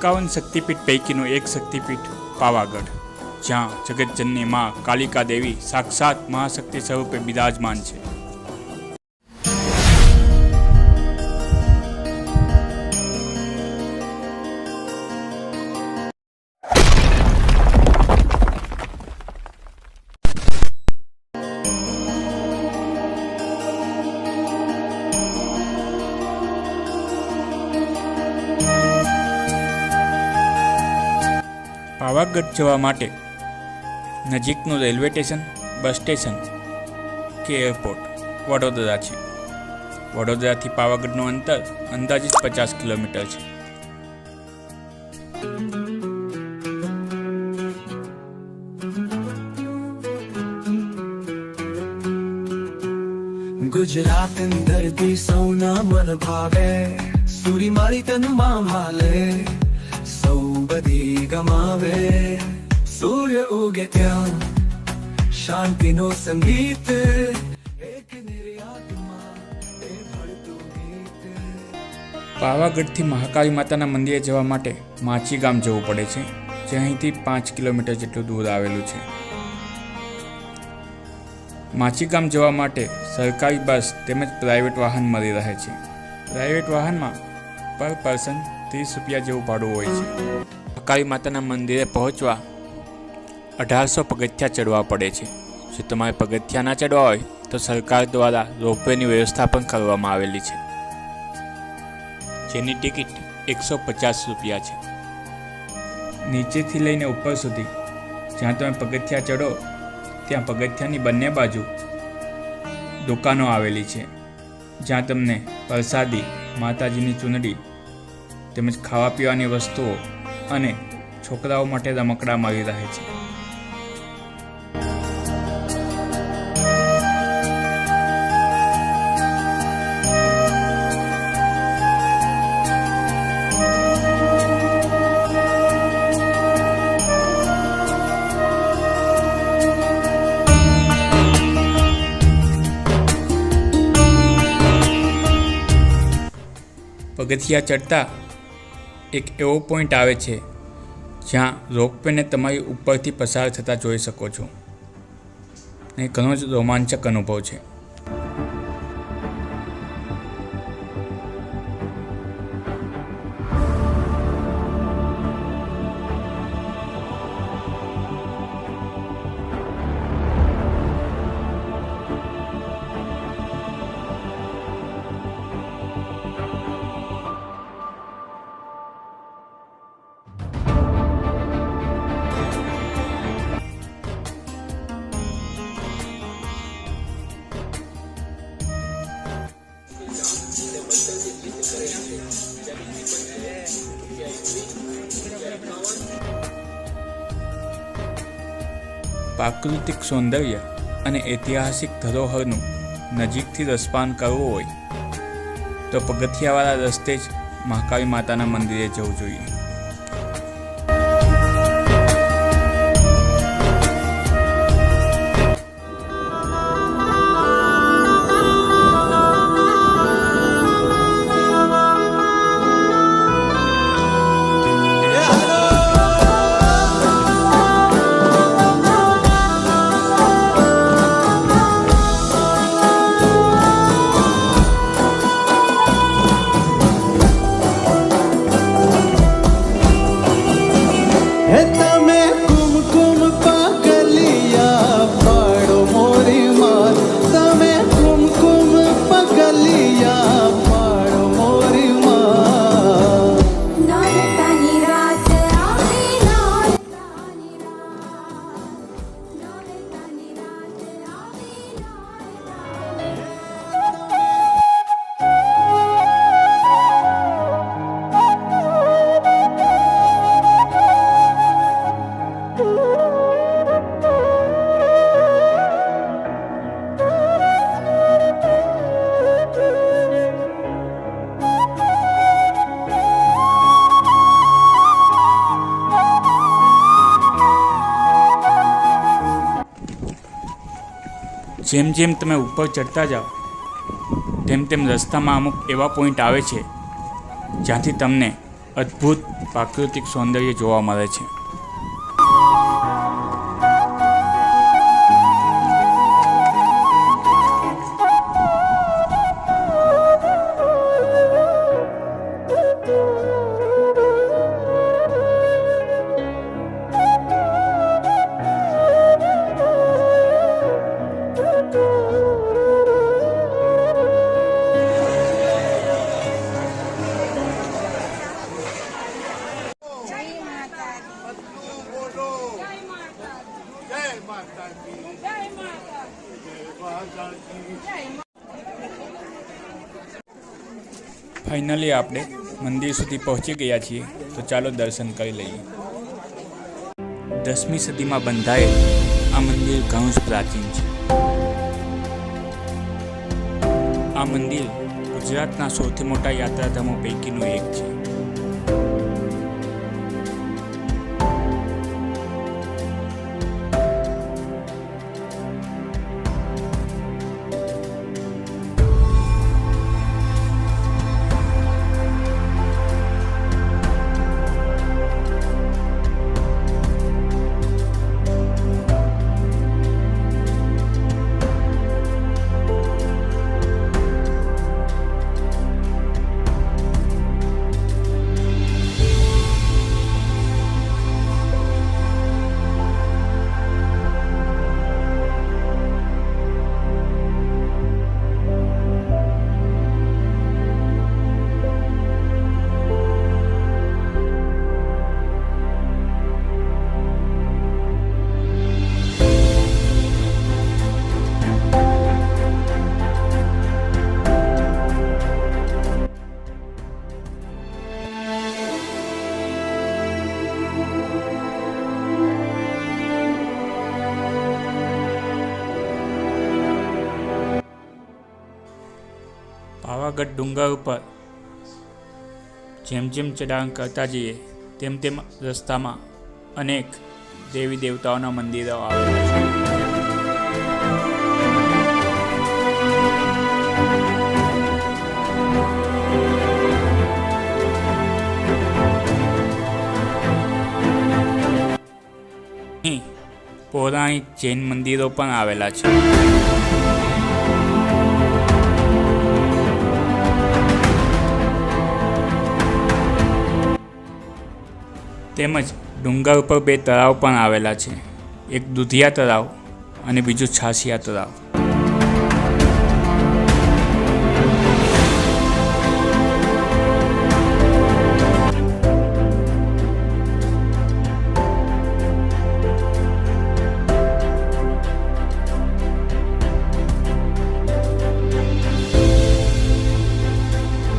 51 શક્તિપીઠ પૈકીનું એક શક્તિપીઠ પાવાગઢ, જ્યાં જગતજનની માં કાલિકા દેવી સાક્ષાત મહાશક્તિ સ્વરૂપે બિરાજમાન છે. પાવાગઢ જવા માટે નજીકનું રેલવે સ્ટેશન, બસ સ્ટેશન કે એરપોર્ટ વડોદરા છે. વડોદરાથી પાવાગઢનું અંતર અંદાજિત 50 કિલોમીટર છે. ગુજરાતન ધરતી સૌના મન ભાવે, સૂરી મારી તનમાં ભાલે, સૌ બધી ગમાવે. સૂર્ય ઉગે ત્યાં શાંતિનો સંગીત, એક નિર્યાતમાં એ ભળતું ગીત. પાવાગઢથી મહાકાળી માતાના મંદિરે જવા માટે માછી ગામ જવું પડે છે, જે અહીંથી 5 કિલોમીટર જેટલું દૂર આવેલું છે. માછી ગામ જવા માટે સરકારી બસ તેમજ પ્રાઇવેટ વાહન મળી રહે છે. પ્રાઇવેટ વાહનમાં પર પર્સન 30 રૂપિયા જેવું ભાડું હોય છે. મહાકાળી માતાના મંદિરે પહોંચવા 1800 પગથિયા ચડવા પડે છે. જો તમારે પગથિયા ના ચડવા હોય તો સરકાર દ્વારા રોપવેની વ્યવસ્થા પણ કરવામાં આવેલી છે, જેની ટિકિટ 150 રૂપિયા છે. નીચેથી લઈને ઉપર સુધી જ્યાં તમે પગથિયા ચડો ત્યાં પગથિયાની બંને બાજુ દુકાનો આવેલી છે, જ્યાં તમને પ્રસાદી, માતાજીની ચૂંદડી તેમજ ખાવા પીવાની વસ્તુઓ અને છોકરાઓ માટે રમકડા મળી રહે છે. પગથિયા ચડતા એક એવો પોઈન્ટ આવે છે જ્યાં રોપવેને તમારી ઉપરથી પસાર થતા જોઈ શકો છો. એ ઘણો જ રોમાંચક અનુભવ છે. પ્રાકૃતિક સૌંદર્ય અને ઐતિહાસિક ધરોહરનું નજીકથી રસપાન કરવું હોય તો પગથિયાવાળા રસ્તે જ મહાકાળી માતાના મંદિરે જવું જોઈએ. જેમ જેમ તમે ઉપર ચડતા જાઓ તેમ તેમ રસ્તામાં અમુક એવા પોઈન્ટ આવે છે જ્યાંથી તમને અદ્ભુત પ્રાકૃતિક સૌંદર્ય જોવા મળે છે. ફાઇનલી આપણે મંદિર સુધી પહોંચી ગયા છીએ, તો ચાલો દર્શન કરી લઈએ. 10મી સદીમાં બંધાયેલ આ મંદિર ઘણું જ પ્રાચીન છે. આ મંદિર ગુજરાતના સૌથી મોટા યાત્રાધામો પૈકીનું એક છે. પાવાગઢ ડુંગર ઉપર જેમ જેમ ચઢાણ કરતા જઈએ તેમ તેમ રસ્તામાં અનેક દેવી દેવતાઓના મંદિરો આવેલા છે. અહીં પૌરાણિક જૈન મંદિરો પણ આવેલા છે. તેમજ ડુંગર ઉપર 2 તળાવ પણ આવેલા છે. એક દૂધિયા તળાવ અને બીજું છાસિયા તળાવ.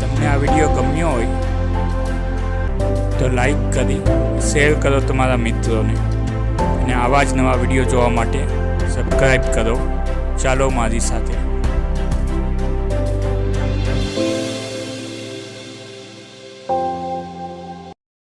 તમને આ વિડીયો ગમ્યો હોય તો લાઈક કરી શેર કરો તમારા મિત્રોને, અને આવા જ નવા વિડીયો જોવા માટે સબસ્ક્રાઈબ કરો. ચાલો મારી સાથે.